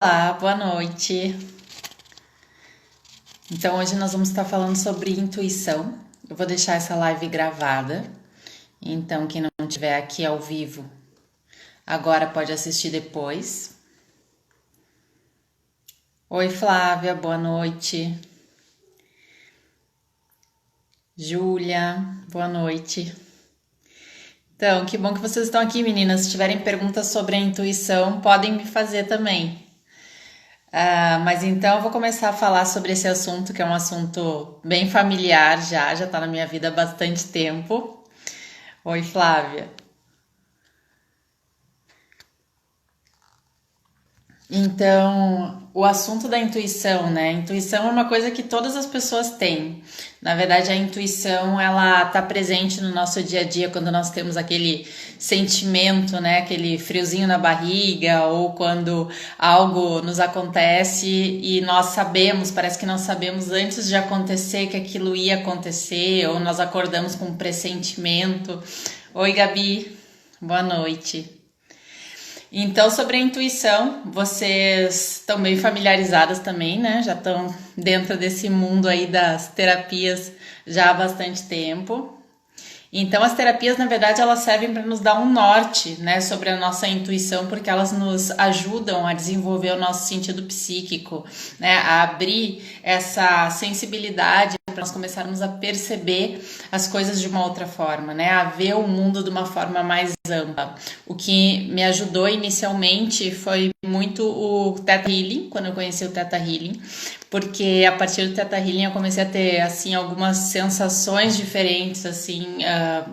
Olá, boa noite. Então, hoje nós vamos estar falando sobre intuição. Eu vou deixar essa live gravada. Então, quem não estiver aqui ao vivo, agora pode assistir depois. Oi, Flávia, boa noite. Júlia, boa noite. Então, que bom que vocês estão aqui, meninas. Se tiverem perguntas sobre a intuição, podem me fazer também. Mas então eu vou começar a falar sobre esse assunto, que é um assunto bem familiar já está na minha vida há bastante tempo. Oi, Flávia. Então, o assunto da intuição, né? Intuição é uma coisa que todas as pessoas têm. Na verdade, a intuição, ela tá presente no nosso dia a dia quando nós temos aquele sentimento, né? Aquele friozinho na barriga, ou quando algo nos acontece e nós sabemos, parece que nós sabemos antes de acontecer que aquilo ia acontecer, ou nós acordamos com um pressentimento. Oi, Gabi. Boa noite. Então, sobre a intuição, vocês estão bem familiarizadas também, né? Já estão dentro desse mundo aí das terapias já há bastante tempo. Então, as terapias, na verdade, elas servem para nos dar um norte, né, sobre a nossa intuição, porque elas nos ajudam a desenvolver o nosso sentido psíquico, né, a abrir essa sensibilidade para nós começarmos a perceber as coisas de uma outra forma, né, a ver o mundo de uma forma mais ampla. O que me ajudou inicialmente foi muito o Theta Healing, quando eu conheci o Theta Healing, porque a partir do Theta Healing eu comecei a ter assim algumas sensações diferentes assim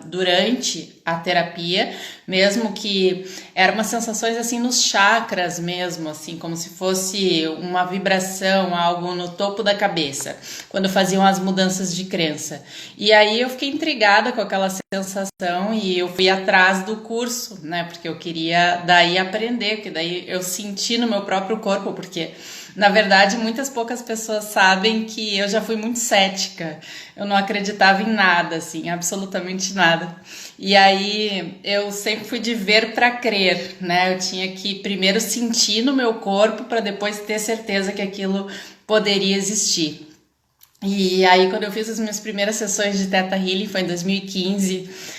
durante a terapia, mesmo que eram umas sensações assim nos chakras mesmo, assim como se fosse uma vibração, algo no topo da cabeça, quando faziam as mudanças de crença. E aí eu fiquei intrigada com aquela sensação e eu fui atrás do curso, né, porque eu queria daí aprender, que daí eu senti no meu próprio corpo, porque na verdade, muitas poucas pessoas sabem que eu já fui muito cética. Eu não acreditava em nada, assim, absolutamente nada. E aí eu sempre fui de ver para crer, né? Eu tinha que primeiro sentir no meu corpo para depois ter certeza que aquilo poderia existir. E aí, quando eu fiz as minhas primeiras sessões de Theta Healing, foi em 2015,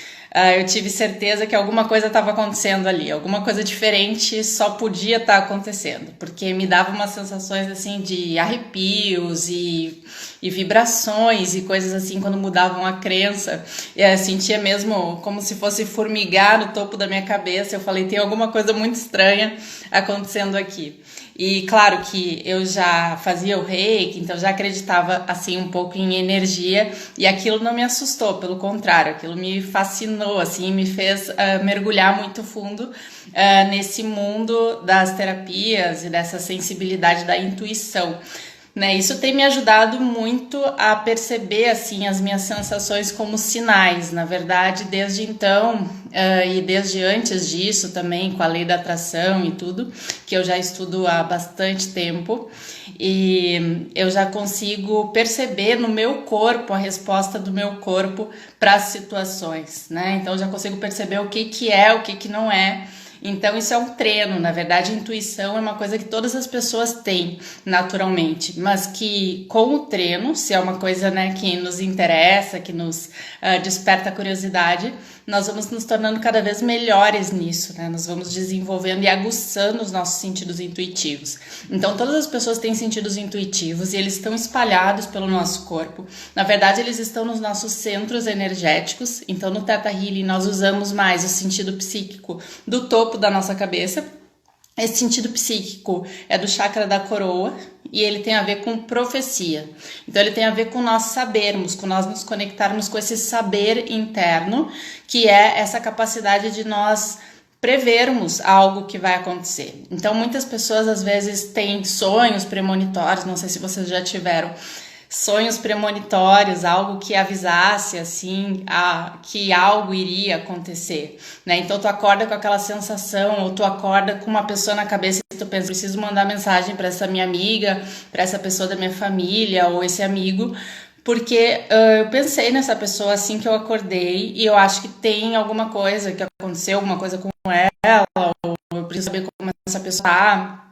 eu tive certeza que alguma coisa estava acontecendo ali, alguma coisa diferente só podia estar acontecendo, porque me dava umas sensações assim de arrepios e vibrações e coisas assim quando mudavam a crença. Eu sentia mesmo como se fosse formigar no topo da minha cabeça. Eu falei, tem alguma coisa muito estranha acontecendo aqui. E claro que eu já fazia o reiki, então já acreditava assim um pouco em energia e aquilo não me assustou, pelo contrário, aquilo me fascinou, assim, me fez mergulhar muito fundo nesse mundo das terapias e dessa sensibilidade da intuição. Né, isso tem me ajudado muito a perceber assim as minhas sensações como sinais. Na verdade, desde então e desde antes disso também, com a lei da atração e tudo, que eu já estudo há bastante tempo, e eu já consigo perceber no meu corpo a resposta do meu corpo para as situações, né? Então eu já consigo perceber o que que é, o que que não é. Então isso é um treino, na verdade a intuição é uma coisa que todas as pessoas têm naturalmente, mas que com o treino, se é uma coisa, né, que nos interessa, que nos desperta a curiosidade, nós vamos nos tornando cada vez melhores nisso, né? Nós vamos desenvolvendo e aguçando os nossos sentidos intuitivos. Então todas as pessoas têm sentidos intuitivos e eles estão espalhados pelo nosso corpo. Na verdade eles estão nos nossos centros energéticos. Então no Theta Healing nós usamos mais o sentido psíquico do topo da nossa cabeça. Esse sentido psíquico é do chakra da coroa e ele tem a ver com profecia. Então ele tem a ver com nós sabermos, com nós nos conectarmos com esse saber interno, que é essa capacidade de nós prevermos algo que vai acontecer. Então muitas pessoas às vezes têm sonhos premonitórios, não sei se vocês já tiveram sonhos premonitórios, algo que avisasse assim que algo iria acontecer, né? Então tu acorda com aquela sensação, ou tu acorda com uma pessoa na cabeça e tu pensa, preciso mandar mensagem para essa minha amiga, para essa pessoa da minha família ou esse amigo, porque eu pensei nessa pessoa assim que eu acordei e eu acho que tem alguma coisa que aconteceu, alguma coisa com ela, ou eu preciso saber como essa pessoa tá.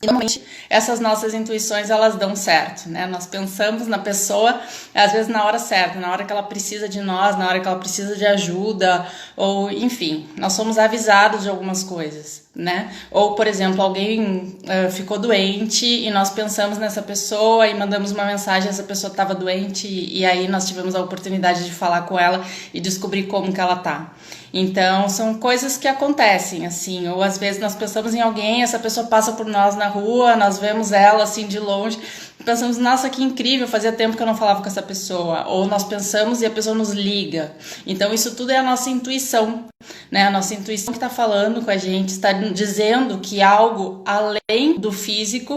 E normalmente essas nossas intuições, elas dão certo, né? Nós pensamos na pessoa, às vezes na hora certa, na hora que ela precisa de nós, na hora que ela precisa de ajuda, ou enfim, nós somos avisados de algumas coisas, né? Ou, por exemplo, alguém ficou doente e nós pensamos nessa pessoa e mandamos uma mensagem, essa pessoa estava doente e aí nós tivemos a oportunidade de falar com ela e descobrir como que ela tá. Então, são coisas que acontecem, assim, ou às vezes nós pensamos em alguém, essa pessoa passa por nós na rua, nós vemos ela, assim, de longe, pensamos, nossa, que incrível, fazia tempo que eu não falava com essa pessoa, ou nós pensamos e a pessoa nos liga. Então, isso tudo é a nossa intuição, né? A nossa intuição que está falando com a gente, está dizendo que algo além do físico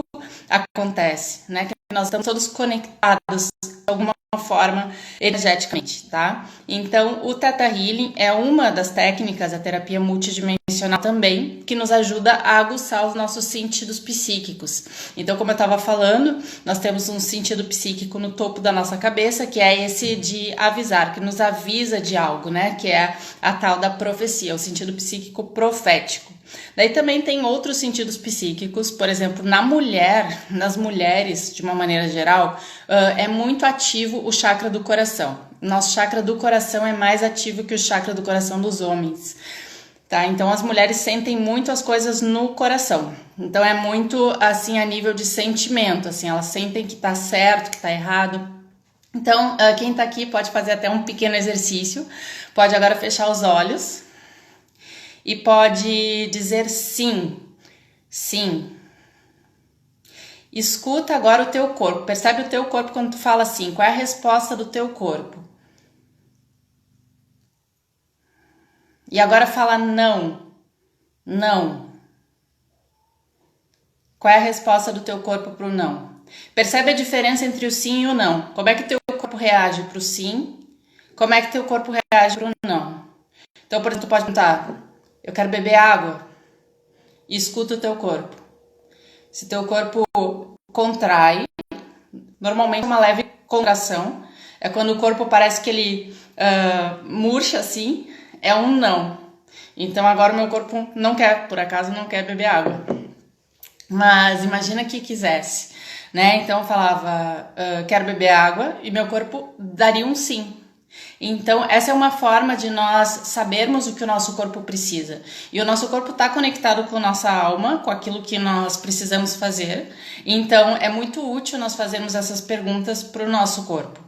acontece, né? Que nós estamos todos conectados de alguma forma energeticamente, tá? Então, o Theta Healing é uma das técnicas da terapia multidimensional também, que nos ajuda a aguçar os nossos sentidos psíquicos. Então, como eu estava falando, nós temos um sentido psíquico no topo da nossa cabeça, que é esse de avisar, que nos avisa de algo, né? Que é a tal da profecia, o sentido psíquico profético. Daí também tem outros sentidos psíquicos, por exemplo, nas mulheres, de uma maneira geral, é muito ativo o chakra do coração. Nosso chakra do coração é mais ativo que o chakra do coração dos homens, tá? Então as mulheres sentem muito as coisas no coração. Então é muito assim a nível de sentimento, assim, elas sentem que tá certo, que tá errado. Então, quem tá aqui pode fazer até um pequeno exercício, pode agora fechar os olhos e pode dizer sim, sim. Escuta agora o teu corpo, percebe o teu corpo quando tu fala sim, qual é a resposta do teu corpo? E agora fala não, não. Qual é a resposta do teu corpo pro não? Percebe a diferença entre o sim e o não. Como é que teu corpo reage pro sim? Como é que teu corpo reage pro não? Então, por exemplo, tu pode perguntar, eu quero beber água. E escuta o teu corpo. Se teu corpo contrai, normalmente uma leve contração, é quando o corpo parece que ele murcha assim, é um não. Então agora o meu corpo não quer, por acaso não quer beber água. Mas imagina que quisesse, né? Então eu falava, quero beber água, e meu corpo daria um sim. Então, essa é uma forma de nós sabermos o que o nosso corpo precisa. E o nosso corpo está conectado com a nossa alma, com aquilo que nós precisamos fazer. Então, é muito útil nós fazermos essas perguntas para o nosso corpo.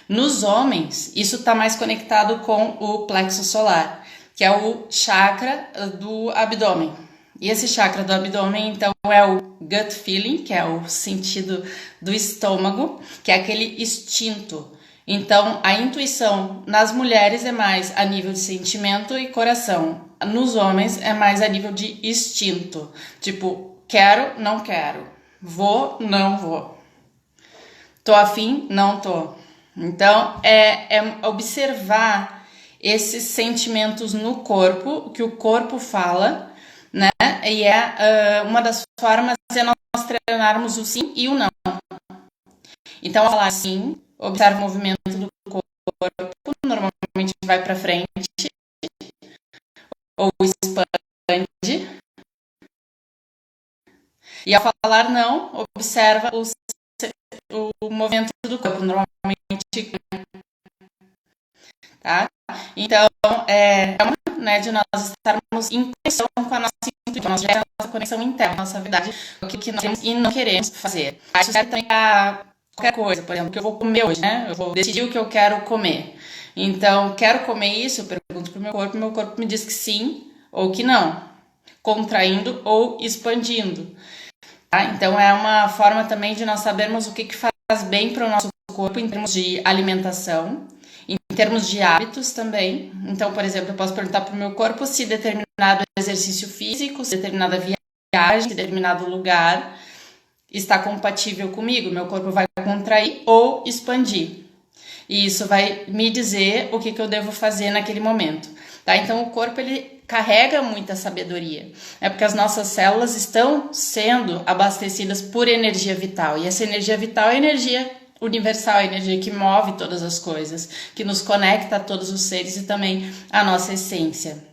Nos homens, isso está mais conectado com o plexo solar, que é o chakra do abdômen. E esse chakra do abdômen, então, é o gut feeling, que é o sentido do estômago, que é aquele instinto. Então, a intuição nas mulheres é mais a nível de sentimento e coração. Nos homens é mais a nível de instinto. Tipo, quero, não quero. Vou, não vou. Tô afim, não tô. Então, é observar esses sentimentos no corpo, o que o corpo fala, né? E uma das formas é nós treinarmos o sim e o não. Então, ao falar sim, observa o movimento do corpo, normalmente vai para frente ou expande. E ao falar não, observa o movimento do corpo, normalmente, tá? Então, é uma, né, de nós estarmos em conexão com a nossa intuição, a nossa conexão interna, a nossa verdade, o que nós queremos e não queremos fazer. Isso serve também para qualquer coisa, por exemplo, o que eu vou comer hoje, né? Eu vou decidir o que eu quero comer. Então, quero comer isso, eu pergunto pro meu corpo me diz que sim ou que não, contraindo ou expandindo. Tá? Então, é uma forma também de nós sabermos o que faz bem para o nosso corpo em termos de alimentação, em termos de hábitos também. Então, por exemplo, eu posso perguntar pro meu corpo se determinado exercício físico, se determinada viagem, se determinado lugar está compatível comigo, meu corpo vai contrair ou expandir. E isso vai me dizer o que eu devo fazer naquele momento. Tá? Então, o corpo ele carrega muita sabedoria. É porque as nossas células estão sendo abastecidas por energia vital. E essa energia vital é energia universal, a energia que move todas as coisas, que nos conecta a todos os seres e também a nossa essência.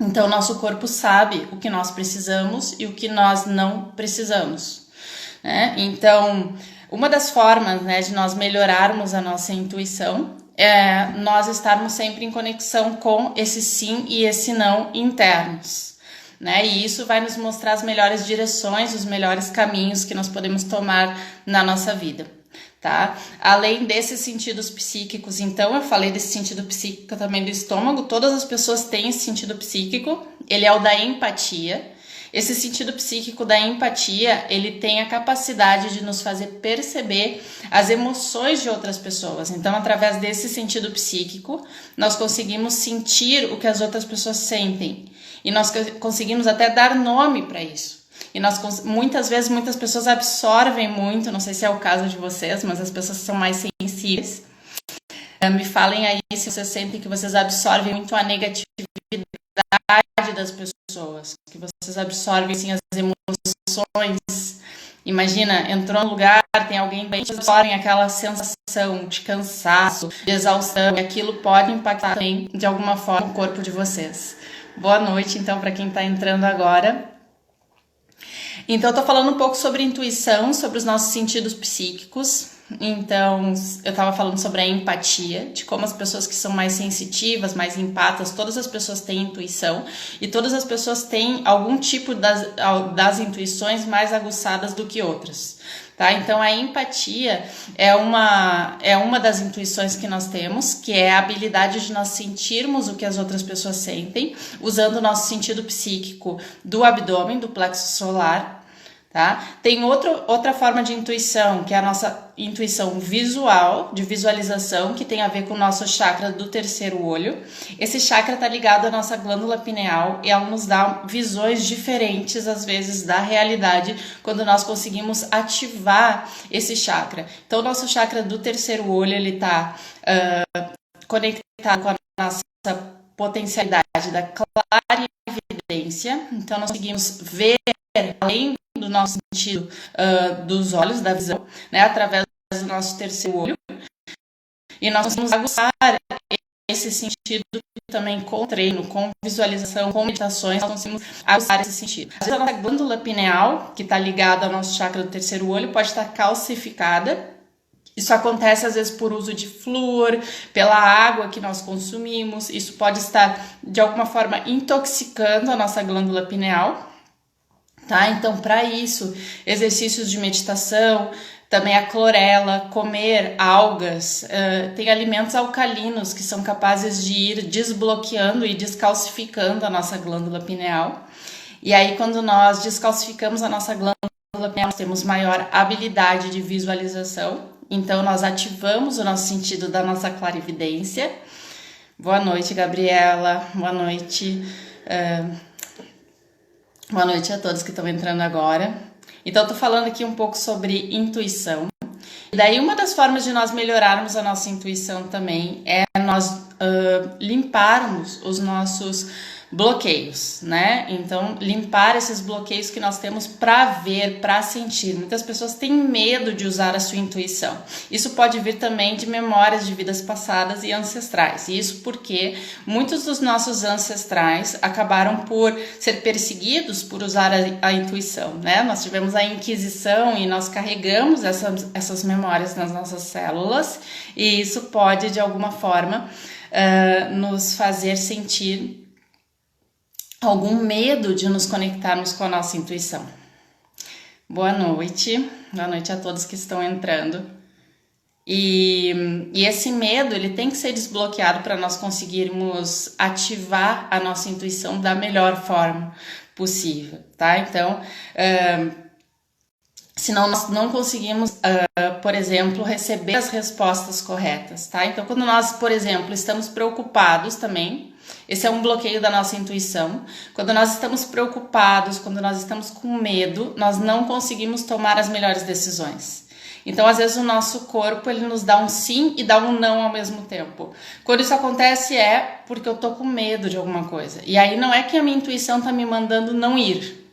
Então, nosso corpo sabe o que nós precisamos e o que nós não precisamos, né? Então, uma das formas, né, de nós melhorarmos a nossa intuição é nós estarmos sempre em conexão com esse sim e esse não internos, né? E isso vai nos mostrar as melhores direções, os melhores caminhos que nós podemos tomar na nossa vida. Tá? Além desses sentidos psíquicos, então eu falei desse sentido psíquico também do estômago, todas as pessoas têm esse sentido psíquico, ele é o da empatia. Esse sentido psíquico da empatia, ele tem a capacidade de nos fazer perceber as emoções de outras pessoas. Então, através desse sentido psíquico, nós conseguimos sentir o que as outras pessoas sentem e nós conseguimos até dar nome para isso. E muitas vezes muitas pessoas absorvem muito, não sei se é o caso de vocês, mas as pessoas são mais sensíveis. Me falem aí se vocês sentem que vocês absorvem muito a negatividade das pessoas, que vocês absorvem assim, as emoções. Imagina, entrou no lugar, tem alguém bem, vocês absorvem aquela sensação de cansaço, de exaustão, e aquilo pode impactar também de alguma forma o corpo de vocês. Boa noite, então, para quem está entrando agora. Então, eu tô falando um pouco sobre intuição, sobre os nossos sentidos psíquicos. Então, eu estava falando sobre a empatia, de como as pessoas que são mais sensitivas, mais empatas, todas as pessoas têm intuição e todas as pessoas têm algum tipo das intuições mais aguçadas do que outras. Tá? Então, a empatia é uma das intuições que nós temos, que é a habilidade de nós sentirmos o que as outras pessoas sentem, usando o nosso sentido psíquico do abdômen, do plexo solar. Tá? Tem outra forma de intuição, que é a nossa intuição visual, de visualização, que tem a ver com o nosso chakra do terceiro olho. Esse chakra está ligado à nossa glândula pineal e ela nos dá visões diferentes, às vezes, da realidade, quando nós conseguimos ativar esse chakra. Então, o nosso chakra do terceiro olho, ele está conectado com a nossa potencialidade da clarividência. Então, nós conseguimos ver além do nosso sentido dos olhos, da visão, né, através do nosso terceiro olho, e nós conseguimos aguçar esse sentido também com treino, com visualização, com meditações, nós conseguimos aguçar esse sentido. Às vezes a nossa glândula pineal, que está ligada ao nosso chakra do terceiro olho, pode estar calcificada. Isso acontece às vezes por uso de flúor, pela água que nós consumimos, isso pode estar de alguma forma intoxicando a nossa glândula pineal. Tá? Então, para isso, exercícios de meditação, também a clorela, comer algas, tem alimentos alcalinos que são capazes de ir desbloqueando e descalcificando a nossa glândula pineal. E aí, quando nós descalcificamos a nossa glândula pineal, nós temos maior habilidade de visualização. Então, nós ativamos o nosso sentido da nossa clarividência. Boa noite, Gabriela. Boa noite. Boa noite a todos que estão entrando agora. Então, eu tô falando aqui um pouco sobre intuição. E daí, uma das formas de nós melhorarmos a nossa intuição também é nós limparmos os nossos bloqueios, né? Então, limpar esses bloqueios que nós temos para ver, para sentir. Muitas pessoas têm medo de usar a sua intuição. Isso pode vir também de memórias de vidas passadas e ancestrais. E isso porque muitos dos nossos ancestrais acabaram por ser perseguidos por usar a intuição, né? Nós tivemos a Inquisição e nós carregamos essas memórias nas nossas células e isso pode, de alguma forma, nos fazer sentir algum medo de nos conectarmos com a nossa intuição. Boa noite a todos que estão entrando. E esse medo, ele tem que ser desbloqueado para nós conseguirmos ativar a nossa intuição da melhor forma possível, tá? Então, senão nós não conseguimos, por exemplo, receber as respostas corretas, tá? Então, quando nós, por exemplo, estamos preocupados também, esse é um bloqueio da nossa intuição. Quando nós estamos preocupados, quando nós estamos com medo, nós não conseguimos tomar as melhores decisões. Então, às vezes, o nosso corpo, ele nos dá um sim e dá um não ao mesmo tempo. Quando isso acontece é porque eu tô com medo de alguma coisa. E aí não é que a minha intuição tá me mandando não ir.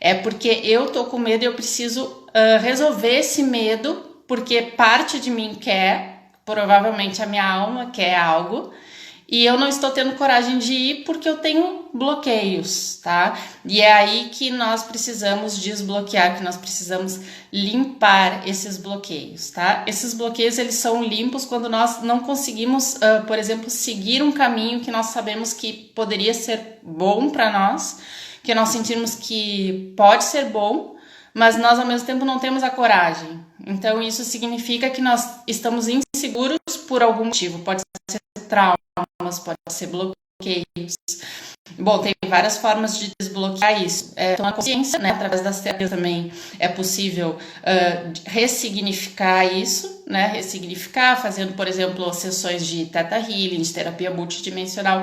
É porque eu tô com medo e eu preciso resolver esse medo, porque parte de mim quer, provavelmente a minha alma quer algo, e eu não estou tendo coragem de ir porque eu tenho bloqueios, tá? E é aí que nós precisamos desbloquear, que nós precisamos limpar esses bloqueios, tá? Esses bloqueios, eles são limpos quando nós não conseguimos, por exemplo, seguir um caminho que nós sabemos que poderia ser bom para nós, que nós sentimos que pode ser bom, mas nós ao mesmo tempo não temos a coragem. Então isso significa que nós estamos inseguros por algum motivo, pode ser traumas, pode ser bloqueios. Bom, tem várias formas de desbloquear isso. Então, a consciência, né, através das terapias também é possível ressignificar isso, né, ressignificar, fazendo, por exemplo, sessões de Theta Healing, de terapia multidimensional,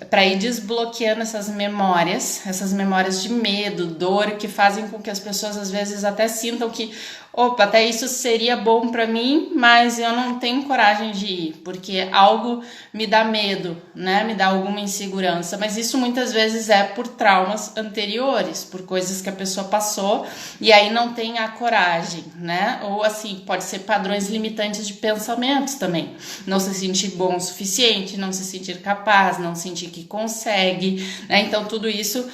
para ir desbloqueando essas memórias de medo, dor, que fazem com que as pessoas às vezes até sintam que, opa, até isso seria bom para mim, mas eu não tenho coragem de ir, porque algo me dá medo, né, me dá alguma insegurança, mas isso muitas vezes é por traumas anteriores, por coisas que a pessoa passou e aí não tem a coragem, né? Ou assim, pode ser padrões limitantes de pensamentos também. Não se sentir bom o suficiente, não se sentir capaz, não sentir que consegue, né? Então tudo isso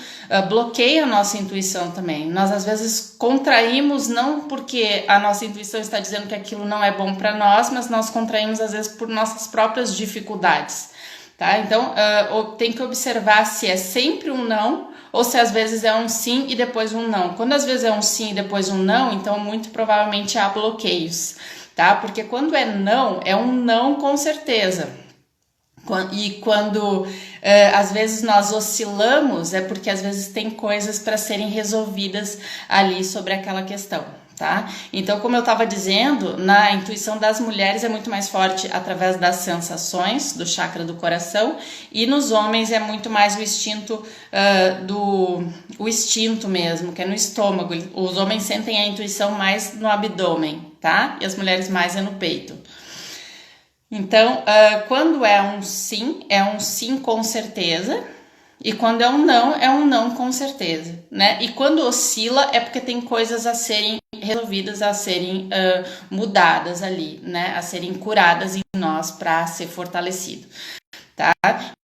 bloqueia a nossa intuição também. Nós às vezes contraímos não porque a nossa intuição está dizendo que aquilo não é bom para nós, mas nós contraímos às vezes por nossas próprias dificuldades. Tá? Então, tem que observar se é sempre um não ou se às vezes é um sim e depois um não. Quando às vezes é um sim e depois um não, então muito provavelmente há bloqueios, tá? Porque quando é um não com certeza. E quando às vezes nós oscilamos, é porque às vezes tem coisas para serem resolvidas ali sobre aquela questão. Tá? Então, como eu estava dizendo, na intuição das mulheres é muito mais forte através das sensações, do chakra do coração, e nos homens é muito mais o instinto o instinto mesmo, que é no estômago. Os homens sentem a intuição mais no abdômen, tá? E as mulheres mais é no peito. Então, quando é um sim com certeza. E quando é um não com certeza, né? E quando oscila é porque tem coisas a serem resolvidas, a serem mudadas ali, né? A serem curadas em nós para ser fortalecido, tá?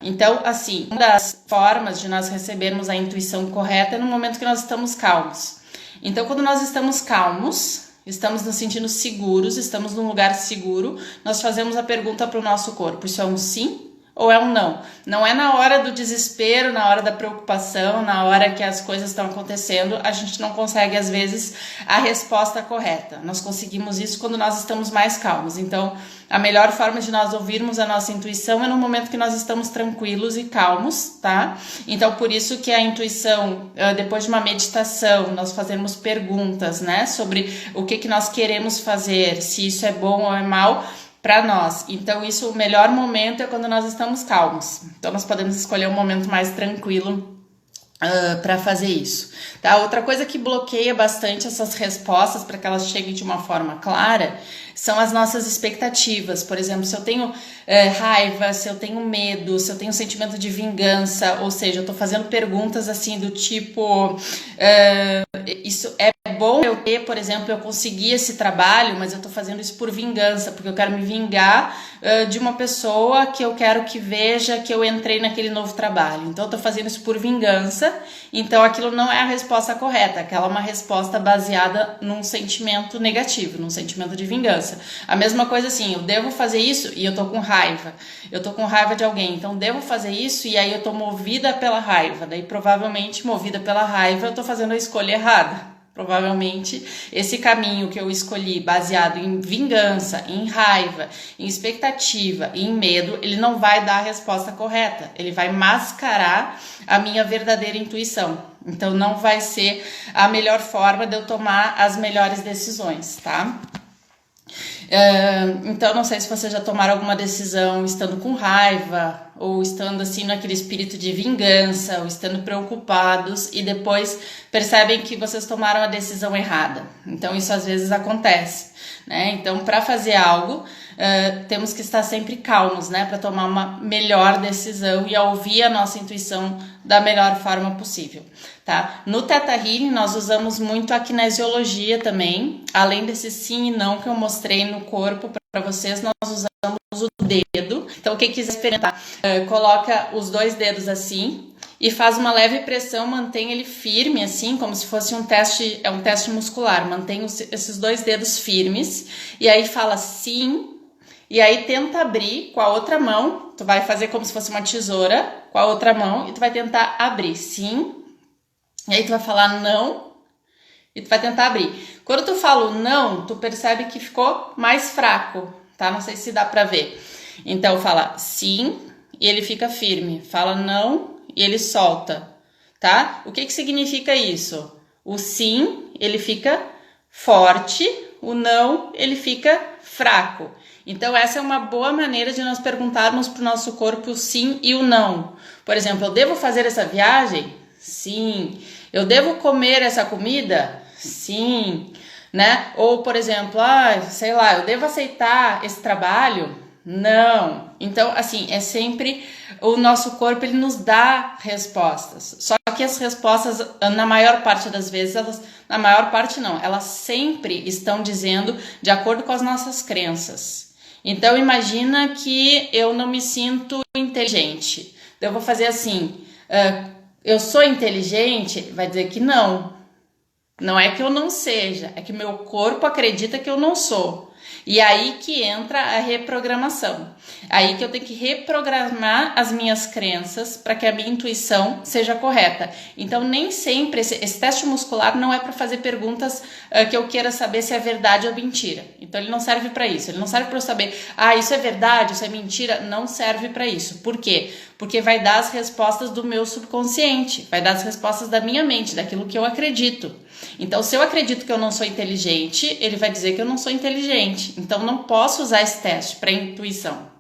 Então, assim, uma das formas de nós recebermos a intuição correta é no momento que nós estamos calmos. Então, quando nós estamos calmos, estamos nos sentindo seguros, estamos num lugar seguro, nós fazemos a pergunta para o nosso corpo: isso é um sim ou é um não? Não é na hora do desespero, na hora da preocupação, na hora que as coisas estão acontecendo, a gente não consegue às vezes a resposta correta. Nós conseguimos isso quando nós estamos mais calmos. Então, a melhor forma de nós ouvirmos a nossa intuição é no momento que nós estamos tranquilos e calmos, tá? Então, por isso que a intuição, depois de uma meditação, nós fazemos perguntas, né, sobre o que nós queremos fazer, se isso é bom ou é mal para nós. Então, isso, o melhor momento é quando nós estamos calmos. Então, nós podemos escolher um momento mais tranquilo para fazer isso, tá? Outra coisa que bloqueia bastante essas respostas para que elas cheguem de uma forma clara são as nossas expectativas. Por exemplo, se eu tenho raiva, se eu tenho medo, se eu tenho sentimento de vingança, ou seja, eu tô fazendo perguntas assim do tipo isso é bom eu ter, por exemplo, eu consegui esse trabalho, mas eu tô fazendo isso por vingança, porque eu quero me vingar de uma pessoa que eu quero que veja que eu entrei naquele novo trabalho. Então eu tô fazendo isso por vingança, então aquilo não é a resposta correta, aquela é uma resposta baseada num sentimento negativo, num sentimento de vingança. A mesma coisa assim, eu devo fazer isso e eu tô com raiva. Eu tô com raiva de alguém, então devo fazer isso e aí eu tô movida pela raiva. Daí provavelmente movida pela raiva eu tô fazendo a escolha errada. Provavelmente esse caminho que eu escolhi baseado em vingança, em raiva, em expectativa, em medo, ele não vai dar a resposta correta. Ele vai mascarar a minha verdadeira intuição. Então não vai ser a melhor forma de eu tomar as melhores decisões, tá? Então, não sei se vocês já tomaram alguma decisão estando com raiva, ou estando assim naquele espírito de vingança, ou estando preocupados e depois percebem que vocês tomaram a decisão errada. Então, isso às vezes acontece, né? Então, para fazer algo, temos que estar sempre calmos, né? Para tomar uma melhor decisão e ouvir a nossa intuição da melhor forma possível, tá? No Theta Healing nós usamos muito a kinesiologia também, além desse sim e não que eu mostrei no corpo para vocês, nós usamos o dedo. Então quem quiser experimentar, coloca os dois dedos assim e faz uma leve pressão, mantém ele firme, assim, como se fosse um teste muscular. Mantém esses 2 dedos firmes e aí fala sim, e aí tenta abrir com a outra mão. Tu vai fazer como se fosse uma tesoura com a outra mão e tu vai tentar abrir sim, e aí tu vai falar não e tu vai tentar abrir. Quando tu fala o não, tu percebe que ficou mais fraco, tá? Não sei se dá pra ver. Então fala sim e ele fica firme, fala não e ele solta, tá? O que significa isso? O sim, ele fica forte, o não, ele fica fraco. Então essa é uma boa maneira de nós perguntarmos para o nosso corpo o sim e o não. Por exemplo, eu devo fazer essa viagem? Sim. Eu devo comer essa comida? Sim. Né? Ou, por exemplo, sei lá, eu devo aceitar esse trabalho? Não. Então, assim, é sempre o nosso corpo, ele nos dá respostas. Só que as respostas, na maior parte das vezes, na maior parte não, elas sempre estão dizendo de acordo com as nossas crenças. Então, imagina que eu não me sinto inteligente. Então, eu vou fazer assim, eu sou inteligente? Vai dizer que não. Não é que eu não seja, é que meu corpo acredita que eu não sou. E aí que entra a reprogramação. Aí que eu tenho que reprogramar as minhas crenças para que a minha intuição seja correta. Então, nem sempre esse teste muscular não é para fazer perguntas que eu queira saber se é verdade ou mentira. Então, ele não serve para isso. Ele não serve para eu saber, isso é verdade, isso é mentira. Não serve para isso. Por quê? Porque vai dar as respostas do meu subconsciente, vai dar as respostas da minha mente, daquilo que eu acredito. Então, se eu acredito que eu não sou inteligente, ele vai dizer que eu não sou inteligente. Então, não posso usar esse teste para intuição.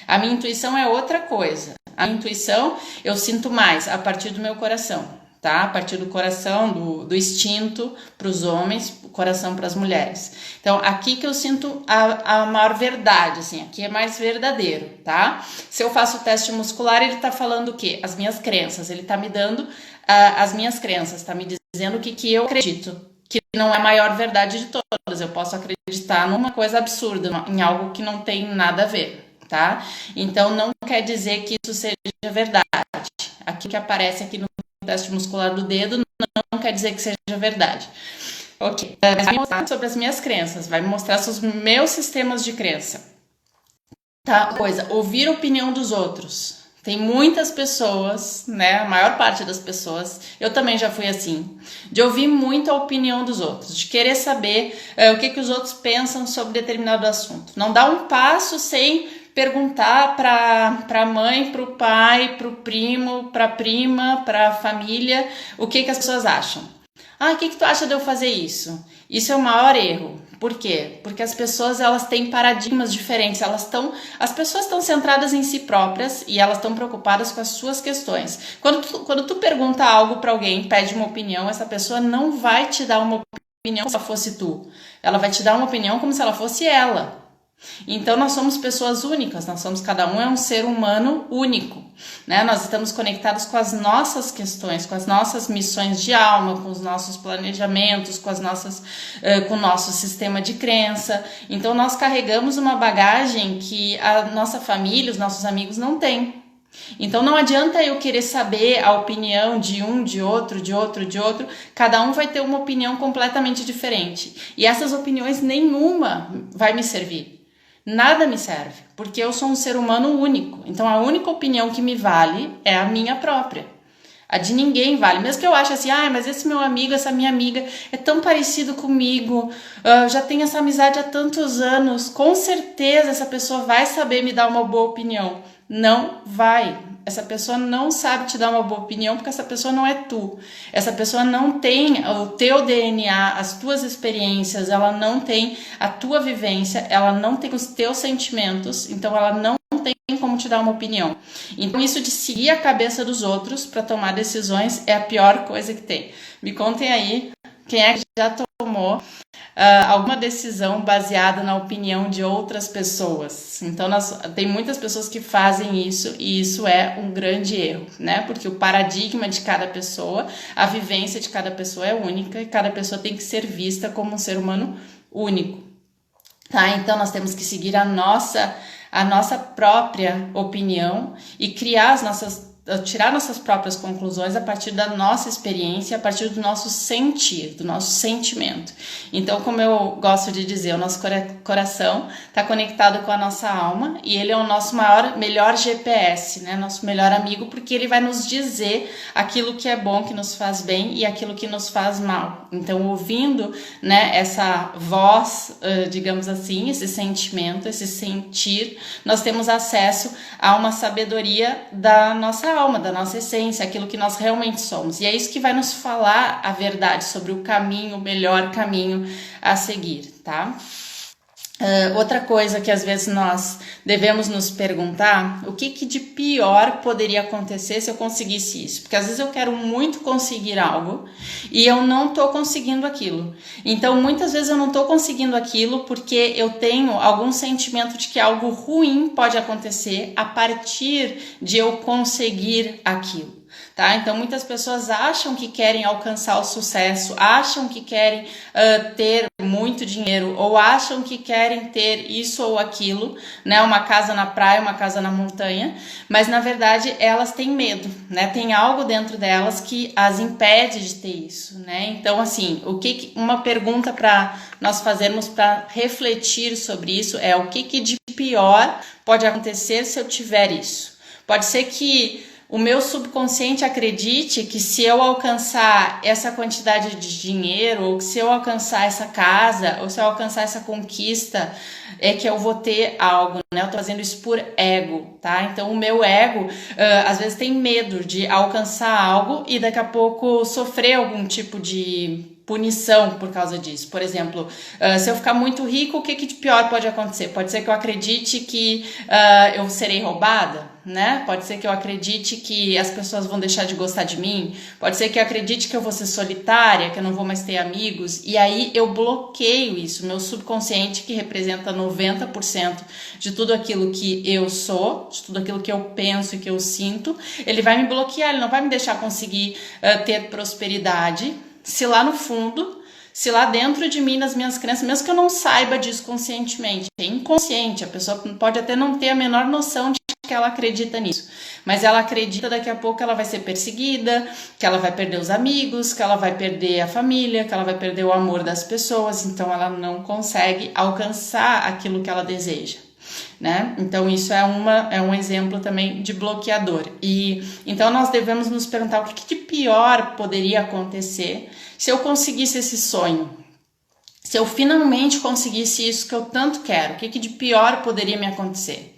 A minha intuição é outra coisa. A minha intuição eu sinto mais a partir do meu coração, tá? A partir do coração, do instinto para os homens, o coração para as mulheres. Então, aqui que eu sinto a maior verdade, assim, aqui é mais verdadeiro, tá? Se eu faço o teste muscular, ele tá falando o quê? As minhas crenças, ele tá me dando as minhas crenças, tá me dizendo o que eu acredito, que não é a maior verdade de todas. Eu posso acreditar numa coisa absurda, em algo que não tem nada a ver, tá? Então, não quer dizer que isso seja verdade. Aqui que aparece aqui no teste muscular do dedo não quer dizer que seja verdade. Ok, vai me mostrar sobre as minhas crenças, vai me mostrar sobre os meus sistemas de crença. Tá, ouvir a opinião dos outros. Tem muitas pessoas, né, a maior parte das pessoas, eu também já fui assim, de ouvir muito a opinião dos outros, de querer saber o que os outros pensam sobre determinado assunto. Não dá um passo sem perguntar para a mãe, para o pai, para o primo, para a prima, para a família, o que as pessoas acham. O que tu acha de eu fazer isso? Isso é o maior erro. Por quê? Porque as pessoas, elas têm paradigmas diferentes, as pessoas estão centradas em si próprias e elas estão preocupadas com as suas questões. Quando tu pergunta algo para alguém, pede uma opinião, essa pessoa não vai te dar uma opinião como se ela fosse tu. Ela vai te dar uma opinião como se ela fosse ela. Então nós somos pessoas únicas, cada um é um ser humano único, né? Nós estamos conectados com as nossas questões, com as nossas missões de alma, com os nossos planejamentos, com o nosso sistema de crença. Então nós carregamos uma bagagem que a nossa família, os nossos amigos não têm. Então não adianta eu querer saber a opinião de um, de outro, cada um vai ter uma opinião completamente diferente. E essas opiniões nenhuma vai me servir. Nada me serve, porque eu sou um ser humano único. Então a única opinião que me vale é a minha própria. A de ninguém vale. Mesmo que eu ache assim, mas esse meu amigo, essa minha amiga é tão parecido comigo, já tenho essa amizade há tantos anos, com certeza essa pessoa vai saber me dar uma boa opinião. Não vai. Essa pessoa não sabe te dar uma boa opinião porque essa pessoa não é tu. Essa pessoa não tem o teu DNA, as tuas experiências, ela não tem a tua vivência, ela não tem os teus sentimentos, então ela não tem como te dar uma opinião. Então isso de seguir a cabeça dos outros para tomar decisões é a pior coisa que tem. Me contem aí quem é que já tomou alguma decisão baseada na opinião de outras pessoas. Então tem muitas pessoas que fazem isso e isso é um grande erro, né? Porque o paradigma de cada pessoa, a vivência de cada pessoa é única e cada pessoa tem que ser vista como um ser humano único, tá? Então nós temos que seguir a nossa própria opinião e criar as nossas tirar nossas próprias conclusões a partir da nossa experiência, a partir do nosso sentir, do nosso sentimento. Então, como eu gosto de dizer, o nosso coração está conectado com a nossa alma e ele é o nosso melhor GPS, né? Nosso melhor amigo, porque ele vai nos dizer aquilo que é bom, que nos faz bem e aquilo que nos faz mal. Então, ouvindo, né, essa voz, digamos assim, esse sentimento, esse sentir, nós temos acesso a uma sabedoria da nossa alma, da nossa essência, aquilo que nós realmente somos. E é isso que vai nos falar a verdade sobre o caminho, o melhor caminho a seguir, tá? Outra coisa que às vezes nós devemos nos perguntar, o que de pior poderia acontecer se eu conseguisse isso? Porque às vezes eu quero muito conseguir algo e eu não estou conseguindo aquilo. Então muitas vezes eu não estou conseguindo aquilo porque eu tenho algum sentimento de que algo ruim pode acontecer a partir de eu conseguir aquilo. Tá? Então muitas pessoas acham que querem alcançar o sucesso, acham que querem ter muito dinheiro ou acham que querem ter isso ou aquilo, né? Uma casa na praia, uma casa na montanha, mas na verdade elas têm medo, né? Tem algo dentro delas que as impede de ter isso, né? Então assim, uma pergunta para nós fazermos para refletir sobre isso é o que de pior pode acontecer se eu tiver isso? Pode ser que o meu subconsciente acredite que se eu alcançar essa quantidade de dinheiro, ou se eu alcançar essa casa, ou se eu alcançar essa conquista, é que eu vou ter algo, né? Eu tô fazendo isso por ego, tá? Então o meu ego, às vezes tem medo de alcançar algo e daqui a pouco sofrer algum tipo de punição por causa disso. Por exemplo, se eu ficar muito rico, o que de pior pode acontecer? Pode ser que eu acredite que eu serei roubada, né? Pode ser que eu acredite que as pessoas vão deixar de gostar de mim, pode ser que eu acredite que eu vou ser solitária, que eu não vou mais ter amigos, e aí eu bloqueio isso. Meu subconsciente, que representa 90% de tudo aquilo que eu sou, de tudo aquilo que eu penso e que eu sinto, ele vai me bloquear, ele não vai me deixar conseguir ter prosperidade, se lá no fundo, se lá dentro de mim, nas minhas crenças, mesmo que eu não saiba disso conscientemente, é inconsciente, a pessoa pode até não ter a menor noção de que ela acredita nisso, mas ela acredita daqui a pouco que ela vai ser perseguida, que ela vai perder os amigos, que ela vai perder a família, que ela vai perder o amor das pessoas, então ela não consegue alcançar aquilo que ela deseja, né? Então isso é um exemplo também de bloqueador. E então nós devemos nos perguntar o que de pior poderia acontecer se eu conseguisse esse sonho, se eu finalmente conseguisse isso que eu tanto quero, o que de pior poderia me acontecer?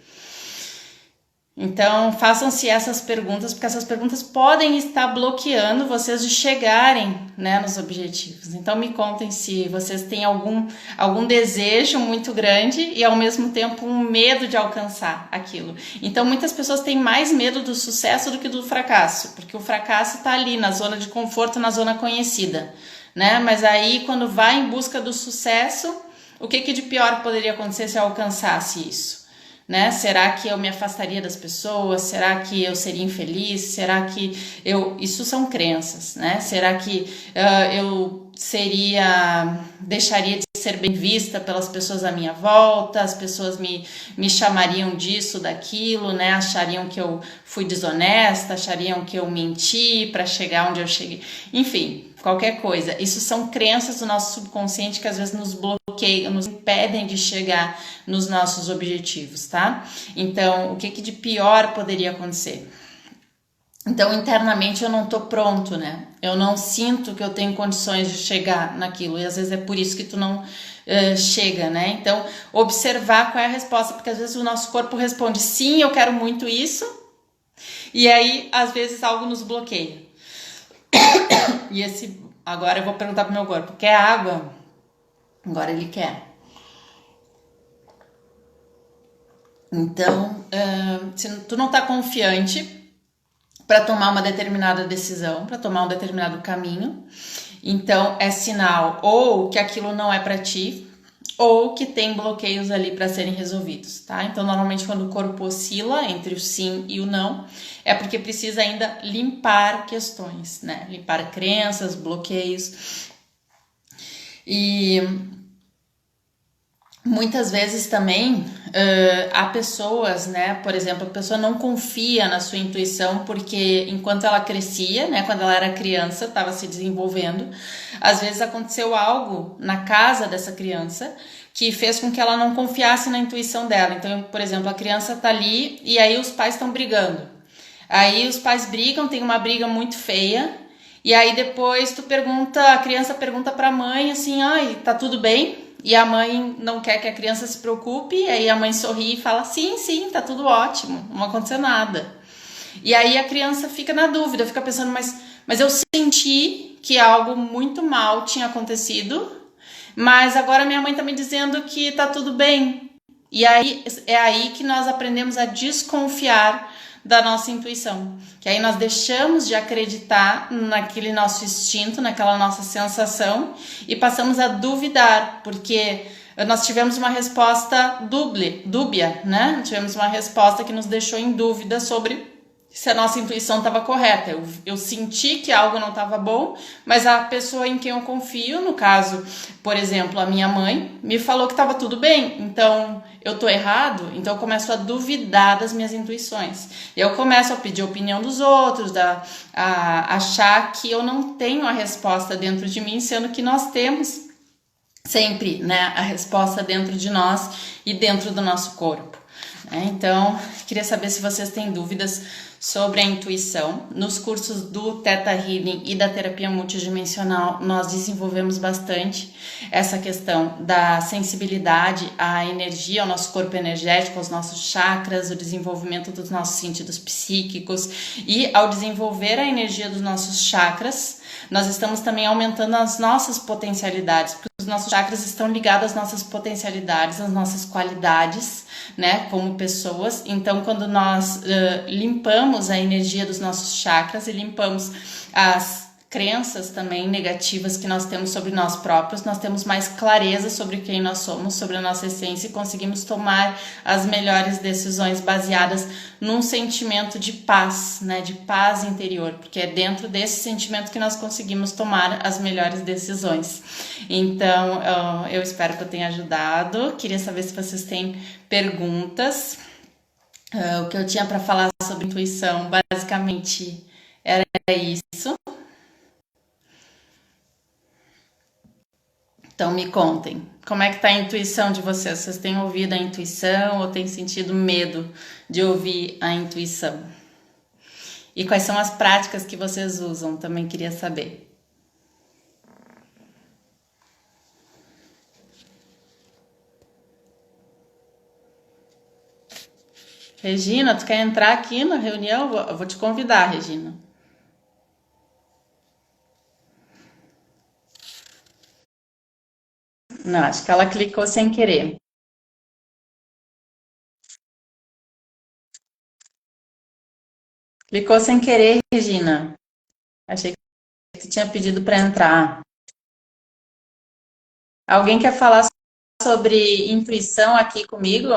Então, façam-se essas perguntas, porque essas perguntas podem estar bloqueando vocês de chegarem, né, nos objetivos. Então, me contem se vocês têm algum desejo muito grande e, ao mesmo tempo, um medo de alcançar aquilo. Então, muitas pessoas têm mais medo do sucesso do que do fracasso, porque o fracasso está ali, na zona de conforto, na zona conhecida, né? Mas aí, quando vai em busca do sucesso, o que de pior poderia acontecer se eu alcançasse isso? Né? Será que eu me afastaria das pessoas? Será que eu seria infeliz? Será que isso são crenças, né? Será que eu deixaria de ser bem vista pelas pessoas à minha volta? As pessoas me chamariam disso, daquilo, né? Achariam que eu fui desonesta, achariam que eu menti para chegar onde eu cheguei. Enfim, qualquer coisa. Isso são crenças do nosso subconsciente que às vezes nos bloqueiam, nos impedem de chegar nos nossos objetivos, tá? Então, o que de pior poderia acontecer? Então, internamente eu não tô pronto, né? Eu não sinto que eu tenho condições de chegar naquilo. E às vezes é por isso que tu não chega, né? Então, observar qual é a resposta, porque às vezes o nosso corpo responde sim, eu quero muito isso. E aí, às vezes, algo nos bloqueia. E agora eu vou perguntar pro meu corpo, quer água? Agora ele quer. Então, se tu não tá confiante para tomar uma determinada decisão, para tomar um determinado caminho, então é sinal ou que aquilo não é para ti, ou que tem bloqueios ali para serem resolvidos, tá? Então, normalmente quando o corpo oscila entre o sim e o não, é porque precisa ainda limpar questões, né? Limpar crenças, bloqueios. E muitas vezes também há pessoas, né? Por exemplo, a pessoa não confia na sua intuição porque enquanto ela crescia, né? Quando ela era criança, estava se desenvolvendo, às vezes aconteceu algo na casa dessa criança que fez com que ela não confiasse na intuição dela. Então, por exemplo, a criança tá ali e aí os pais estão brigando. Aí os pais brigam, tem uma briga muito feia. E aí depois a criança pergunta para a mãe assim: "Ai, tá tudo bem?" E a mãe não quer que a criança se preocupe, aí a mãe sorri e fala: "Sim, sim, tá tudo ótimo, não aconteceu nada." E aí a criança fica na dúvida, fica pensando: mas eu senti que algo muito mal tinha acontecido, mas agora minha mãe tá me dizendo que tá tudo bem." E aí é aí que nós aprendemos a desconfiar da nossa intuição. Que aí nós deixamos de acreditar naquele nosso instinto, naquela nossa sensação e passamos a duvidar, porque nós tivemos uma resposta dúbia, né? Tivemos uma resposta que nos deixou em dúvida sobre se a nossa intuição estava correta. Eu senti que algo não estava bom, mas a pessoa em quem eu confio, no caso, por exemplo, a minha mãe, me falou que estava tudo bem. Então, eu estou errado? Então, eu começo a duvidar das minhas intuições. Eu começo a pedir a opinião dos outros, a achar que eu não tenho a resposta dentro de mim, sendo que nós temos sempre, né, a resposta dentro de nós e dentro do nosso corpo. Então, queria saber se vocês têm dúvidas sobre a intuição. Nos cursos do Theta Healing e da terapia multidimensional, nós desenvolvemos bastante essa questão da sensibilidade à energia, ao nosso corpo energético, aos nossos chakras, o desenvolvimento dos nossos sentidos psíquicos, e ao desenvolver a energia dos nossos chakras, nós estamos também aumentando as nossas potencialidades, porque os nossos chakras estão ligados às nossas potencialidades, às nossas qualidades, né, como pessoas. Então, quando nós limpamos a energia dos nossos chakras e limpamos as crenças também negativas que nós temos sobre nós próprios, nós temos mais clareza sobre quem nós somos, sobre a nossa essência, e conseguimos tomar as melhores decisões baseadas num sentimento de paz, né, de paz interior, porque é dentro desse sentimento que nós conseguimos tomar as melhores decisões. Então, eu espero que eu tenha ajudado. Queria saber se vocês têm perguntas. O que eu tinha para falar sobre intuição, basicamente, era isso. Então me contem, como é que tá a intuição de vocês? Vocês têm ouvido a intuição ou têm sentido medo de ouvir a intuição? E quais são as práticas que vocês usam? Também queria saber. Regina, tu quer entrar aqui na reunião? Eu vou te convidar, Regina. Não, acho que ela clicou sem querer. Clicou sem querer, Regina. Achei que tu tinha pedido para entrar. Alguém quer falar sobre intuição aqui comigo?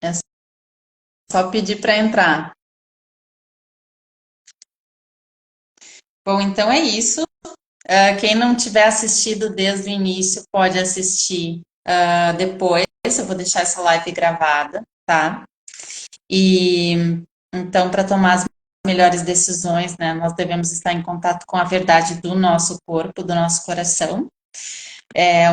É só pedir para entrar. Bom, então é isso. Quem não tiver assistido desde o início pode assistir depois. Eu vou deixar essa live gravada, tá? E então, para tomar as melhores decisões, né, nós devemos estar em contato com a verdade do nosso corpo, do nosso coração.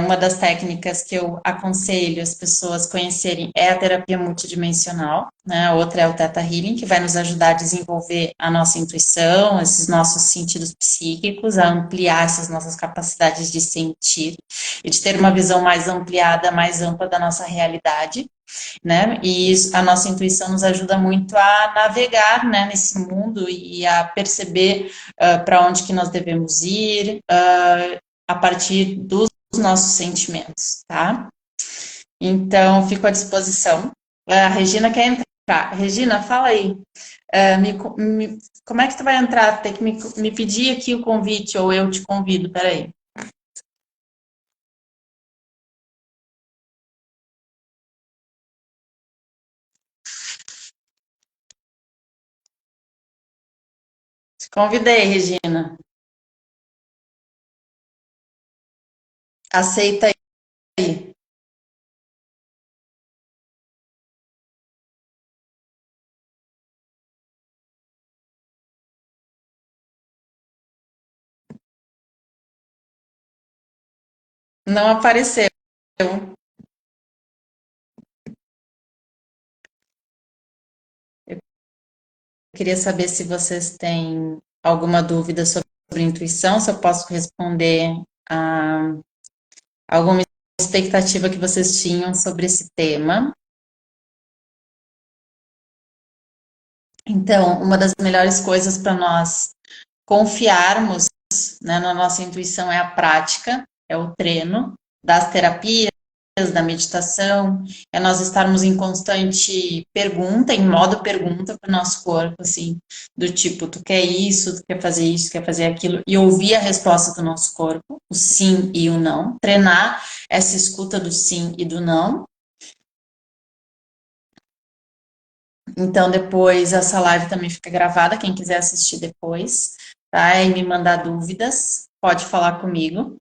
Uma das técnicas que eu aconselho as pessoas conhecerem é a terapia multidimensional, né? A outra é o Theta Healing, que vai nos ajudar a desenvolver a nossa intuição, esses nossos sentidos psíquicos, a ampliar essas nossas capacidades de sentir e de ter uma visão mais ampliada, mais ampla da nossa realidade, né? E a nossa intuição nos ajuda muito a navegar, né, nesse mundo e a perceber para onde que nós devemos ir, a partir dos nossos sentimentos, tá? Então, fico à disposição. A Regina quer entrar. Regina, fala aí. Como é que tu vai entrar? Tem que me pedir aqui o convite ou eu te convido, peraí. Te convidei, Regina. Aceita aí. Não apareceu. Queria saber se vocês têm alguma dúvida sobre intuição, se eu posso responder a alguma expectativa que vocês tinham sobre esse tema. Então, uma das melhores coisas para nós confiarmos, né, na nossa intuição é a prática, é o treino das terapias, da meditação, é nós estarmos em constante pergunta, em modo pergunta para o nosso corpo, assim, do tipo, tu quer isso, quer fazer aquilo, e ouvir a resposta do nosso corpo, o sim e o não, treinar essa escuta do sim e do não. Então, depois, essa live também fica gravada, quem quiser assistir depois, tá? E me mandar dúvidas, pode falar comigo,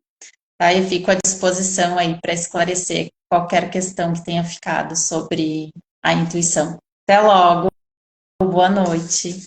tá? Eu fico à disposição aí para esclarecer qualquer questão que tenha ficado sobre a intuição. Até logo, boa noite.